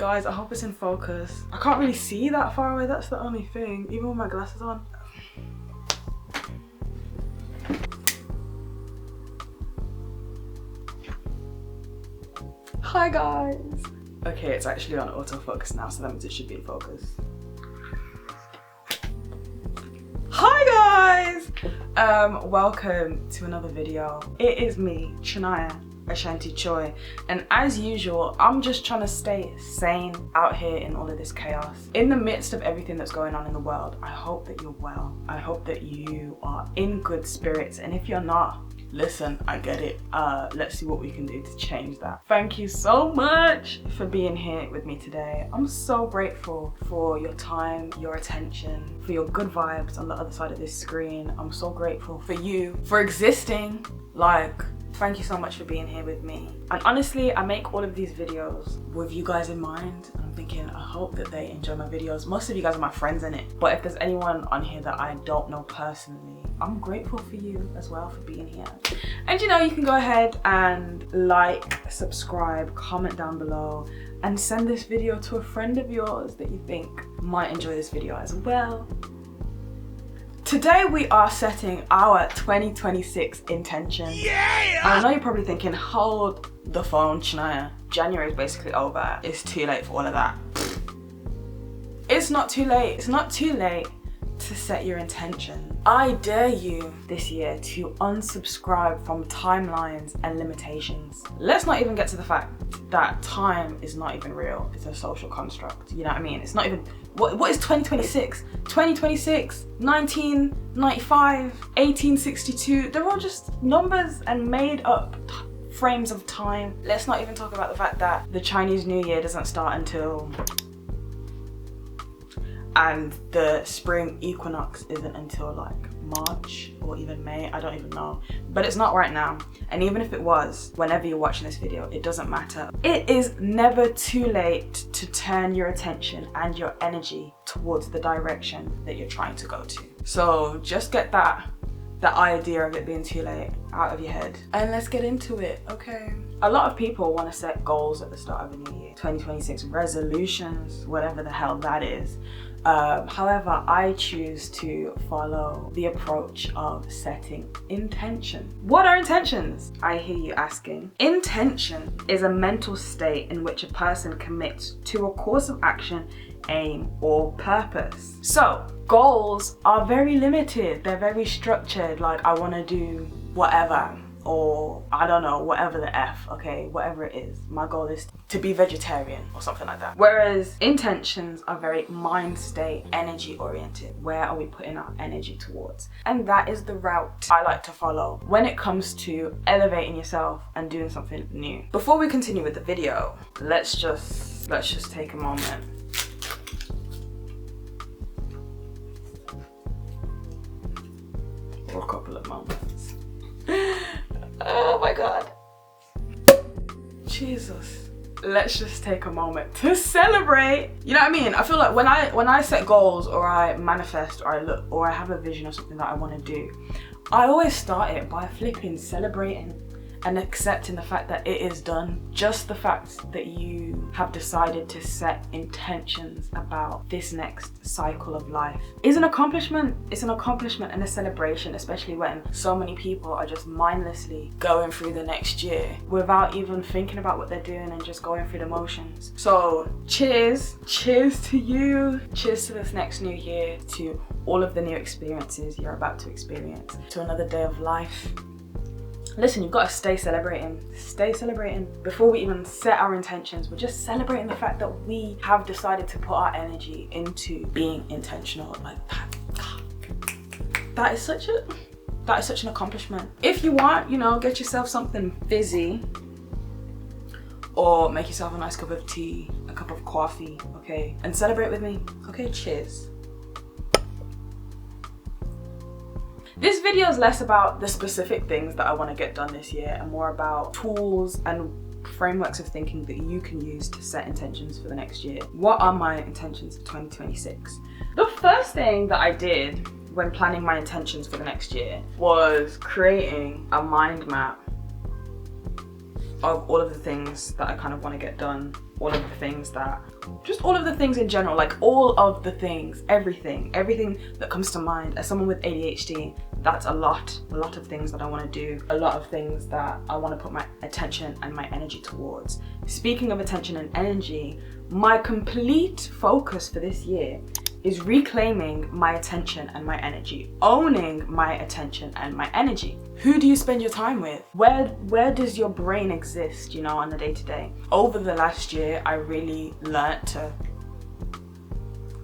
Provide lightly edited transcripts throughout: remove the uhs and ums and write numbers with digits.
Guys, I hope it's in focus. I can't really see that far away, that's the only thing, even with my glasses on. Hi guys. Okay, it's actually on autofocus now, so that means it should be in focus. Hi guys! Welcome to another video. It is me, Shania Ashanti Choi, and as usual, I'm just trying to stay sane out here in all of this chaos. In the midst of everything that's going on in the world, I hope that you're well. I hope that you are in good spirits, and if you're not, listen, I get it. Let's see what we can do to change that. Thank you so much for being here with me today. I'm so grateful for your time, your attention, for your good vibes on the other side of this screen. I'm so grateful for you, for existing. Thank you so much for being here with me. And honestly, I make all of these videos with you guys in mind. I'm thinking, I hope that they enjoy my videos. Most of you guys are my friends in it. But if there's anyone on here that I don't know personally, I'm grateful for you as well for being here. And you know, you can go ahead and like, subscribe, comment down below, and send this video to a friend of yours that you think might enjoy this video as well. Today we are setting our 2026 intention. Yeah! I know you're probably thinking, hold the phone, Shania. January is basically over. It's too late for all of that. It's not too late. It's not too late to set your intention. I dare you this year to unsubscribe from timelines and limitations. Let's not even get to the fact that time is not even real. It's a social construct. You know what I mean? It's not even, what is 2026? 2026, 1995, 1862, they're all just numbers and made up frames of time. Let's not even talk about the fact that the Chinese New Year doesn't start until, and the spring equinox isn't until like March or even May, I don't even know. But it's not right now. And even if it was, whenever you're watching this video, it doesn't matter. It is never too late to turn your attention and your energy towards the direction that you're trying to go to. So just get that idea of it being too late out of your head. And let's get into it, okay? A lot of people want to set goals at the start of a new year. 2026 resolutions, whatever the hell that is. However, I choose to follow the approach of setting intention. What are intentions? I hear you asking. Intention is a mental state in which a person commits to a course of action, aim, or purpose. So, goals are very limited. They're very structured, like I want to do whatever, or I don't know, whatever the F, okay, whatever it is. My goal is to be vegetarian or something like that. Whereas intentions are very mind state, energy oriented. Where are we putting our energy towards? And that is the route I like to follow when it comes to elevating yourself and doing something new. Before we continue with the video, let's just take a moment. Or a couple of moments. Oh my God. Jesus. Let's just take a moment to celebrate. You know what I mean? I feel like when I set goals, or I manifest, or I have a vision of something that I want to do, I always start it by flipping celebrating and accepting the fact that it is done. Just the fact that you have decided to set intentions about this next cycle of life is an accomplishment. It's an accomplishment and a celebration, especially when so many people are just mindlessly going through the next year without even thinking about what they're doing and just going through the motions. So cheers to you. Cheers to this next new year, to all of the new experiences you're about to experience, to another day of life. Listen, you've got to stay celebrating. Stay celebrating. Before we even set our intentions, we're just celebrating the fact that we have decided to put our energy into being intentional like that. That is such an accomplishment. If you want, you know, get yourself something fizzy, or make yourself a nice cup of tea, a cup of coffee, okay? And celebrate with me. Okay, cheers. This video is less about the specific things that I want to get done this year and more about tools and frameworks of thinking that you can use to set intentions for the next year. What are my intentions for 2026? The first thing that I did when planning my intentions for the next year was creating a mind map of all of the things that I kind of want to get done, all of the things that just all of the things in general, like all of the things, everything that comes to mind. As someone with ADHD, that's a lot of things that I want to do, a lot of things that I want to put my attention and my energy towards. Speaking of attention and energy, my complete focus for this year is reclaiming my attention and my energy, owning my attention and my energy. Who do you spend your time with? Where does your brain exist, you know, on the day-to-day? Over the last year, I really learnt to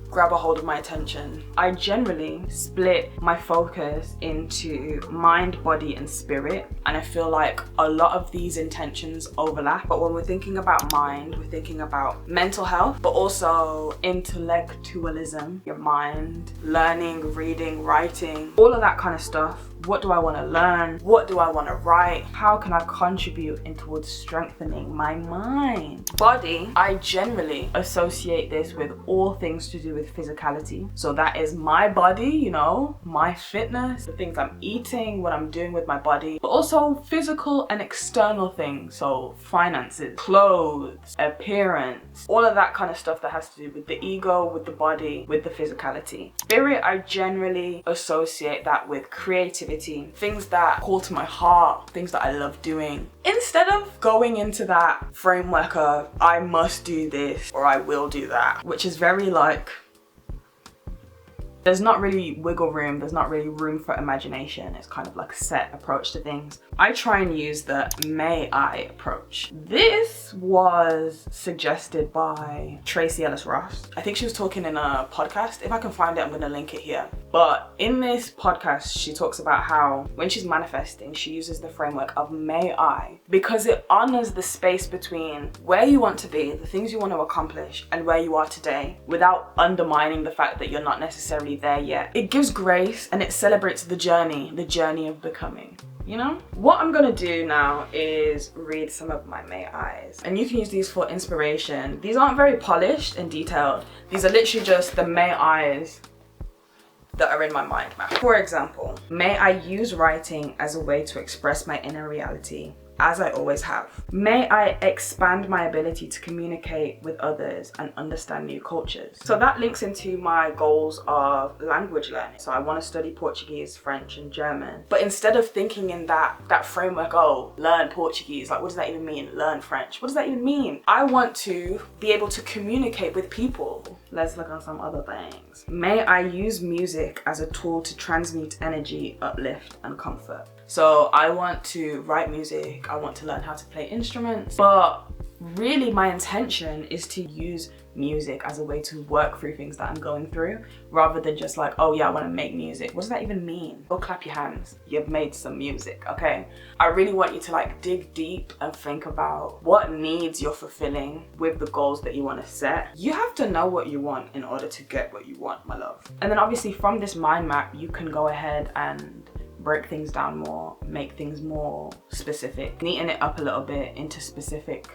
grab a hold of my attention. I generally split my focus into mind, body, and spirit, and I feel like a lot of these intentions overlap. But when we're thinking about mind, we're thinking about mental health, but also intellectualism, your mind, learning, reading, writing, all of that kind of stuff. What do I want to learn? What do I want to write? How can I contribute in towards strengthening my mind? Body, I generally associate this with all things to do with physicality. So that is my body, you know, my fitness, the things I'm eating, what I'm doing with my body, but also physical and external things. So finances, clothes, appearance, all of that kind of stuff that has to do with the ego, with the body, with the physicality. Spirit, I generally associate that with creativity, things that call to my heart, things that I love doing. Instead of going into that framework of I must do this or I will do that, which is very like, there's not really wiggle room, there's not really room for imagination. It's kind of like a set approach to things. I try and use the may I approach. This was suggested by Tracy Ellis Ross. I think she was talking in a podcast. If I can find it, I'm gonna link it here. But in this podcast, she talks about how when she's manifesting, she uses the framework of may I, because it honors the space between where you want to be, the things you want to accomplish, and where you are today, without undermining the fact that you're not necessarily there yet. It gives grace and it celebrates the journey of becoming. You know? What I'm gonna do now is read some of my may I's, and you can use these for inspiration. These aren't very polished and detailed. These are literally just the may I's that are in my mind map. For example, may I use writing as a way to express my inner reality, as I always have. May I expand my ability to communicate with others and understand new cultures. So that links into my goals of language learning. So I want to study Portuguese, French, and German. But instead of thinking in that framework, oh, learn Portuguese, like what does that even mean? Learn French, what does that even mean? I want to be able to communicate with people. Let's look at some other things. May I use music as a tool to transmute energy, uplift, and comfort. So I want to write music, I want to learn how to play instruments, but really my intention is to use music as a way to work through things that I'm going through, rather than just like, oh yeah, I want to make music. What does that even mean? Go clap your hands, you've made some music, okay? I really want you to like dig deep and think about what needs you're fulfilling with the goals that you want to set. You have to know what you want in order to get what you want, my love. And then obviously from this mind map, you can go ahead and break things down more, make things more specific, neaten it up a little bit into specific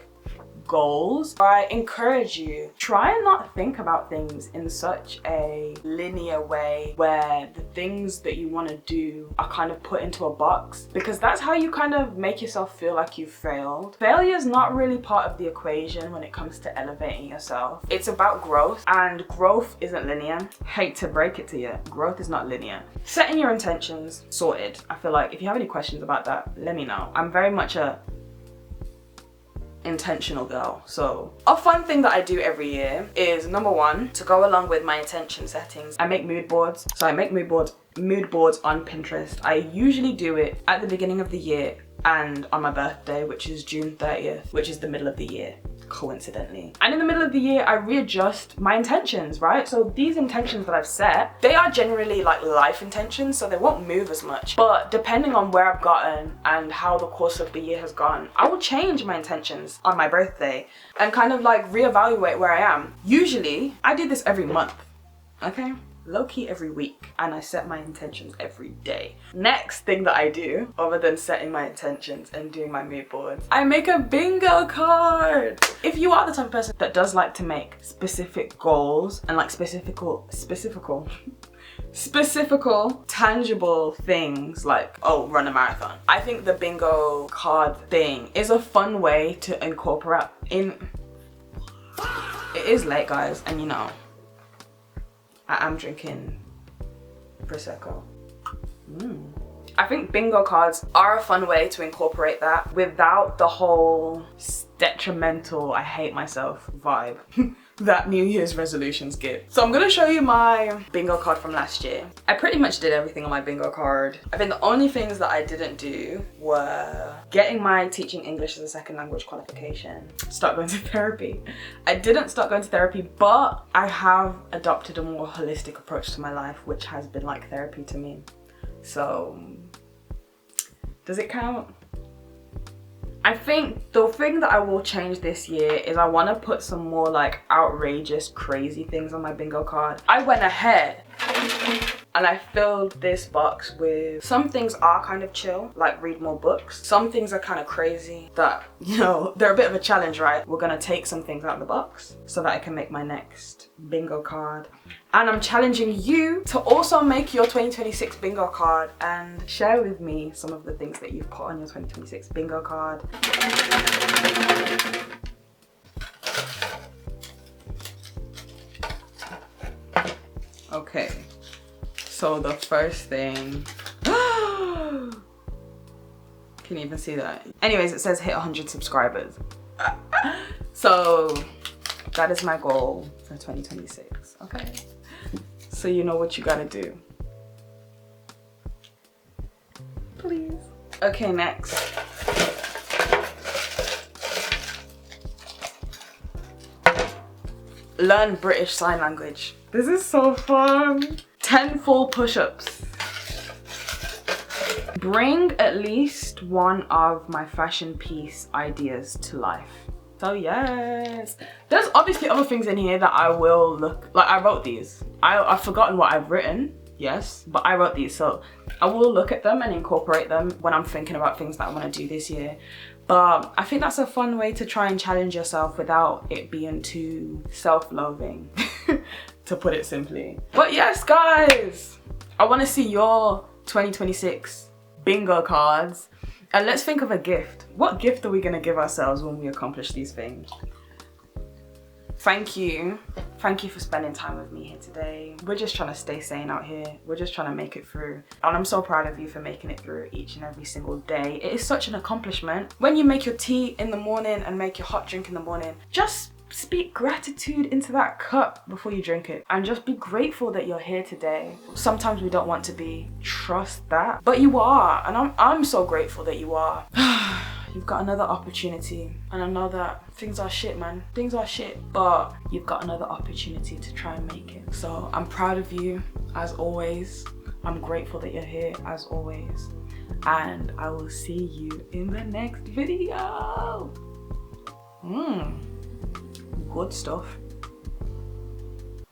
goals. I encourage you, try and not think about things in such a linear way where the things that you want to do are kind of put into a box, because that's how you kind of make yourself feel like you've failed. Failure is not really part of the equation when it comes to elevating yourself. It's about growth, and growth isn't linear. Hate to break it to you, growth is not linear. Setting your intentions, sorted. I feel like if you have any questions about that, let me know. I'm very much a intentional girl. So a fun thing that I do every year is, number one, to go along with my intention settings, I make mood boards. So I make mood boards on Pinterest. I usually do it at the beginning of the year and on my birthday, which is June 30th, which is the middle of the year, coincidentally. And in the middle of the year, I readjust my intentions, right? So these intentions that I've set, they are generally like life intentions, so they won't move as much. But depending on where I've gotten and how the course of the year has gone, I will change my intentions on my birthday and kind of like reevaluate where I am. Usually, I do this every month, okay? Low-key every week, and I set my intentions every day. Next thing that I do, other than setting my intentions and doing my mood boards, I make a bingo card. If you are the type of person that does like to make specific goals and like specific tangible things, like, oh, run a marathon, I think the bingo card thing is a fun way to incorporate in It is late, guys, and you know, I am drinking Prosecco. I think bingo cards are a fun way to incorporate that without the whole detrimental, I hate myself vibe that New Year's resolutions give. So I'm gonna show you my bingo card from last year. I pretty much did everything on my bingo card. I think the only things that I didn't do were getting my teaching English as a second language qualification, start going to therapy. I didn't start going to therapy, but I have adopted a more holistic approach to my life, which has been like therapy to me. So, does it count? I think the thing that I will change this year is I want to put some more like outrageous, crazy things on my bingo card. I went ahead and I filled this box with some things are kind of chill, like read more books. Some things are kind of crazy that, you know, they're a bit of a challenge, right? We're gonna take some things out of the box so that I can make my next bingo card. And I'm challenging you to also make your 2026 bingo card and share with me some of the things that you've put on your 2026 bingo card. Okay, so the first thing, can you even see that? Anyways, it says hit 100 subscribers. So that is my goal for 2026, okay? So you know what you gotta do. Please. Okay, next. Learn British Sign Language. This is so fun. 10 full push-ups. Bring at least one of my fashion piece ideas to life. So yes, there's obviously other things in here that I will look, like I wrote these. I've forgotten what I've written, yes, but I wrote these, so I will look at them and incorporate them when I'm thinking about things that I want to do this year. But I think that's a fun way to try and challenge yourself without it being too self-loathing, to put it simply. But yes, guys, I want to see your 2026 bingo cards. And let's think of a gift. What gift are we gonna give ourselves when we accomplish these things? Thank you. Thank you for spending time with me here today. We're just trying to stay sane out here. We're just trying to make it through. And I'm so proud of you for making it through each and every single day. It is such an accomplishment. When you make your tea in the morning and make your hot drink in the morning, just speak gratitude into that cup before you drink it and just be grateful that you're here today. Sometimes we don't want to be, trust that, but you are, and I'm so grateful that you are. You've got another opportunity, and I know that things are shit, man. Things are shit, but you've got another opportunity to try and make it. So I'm proud of you as always. I'm grateful that you're here as always, and I will see you in the next video. Good stuff.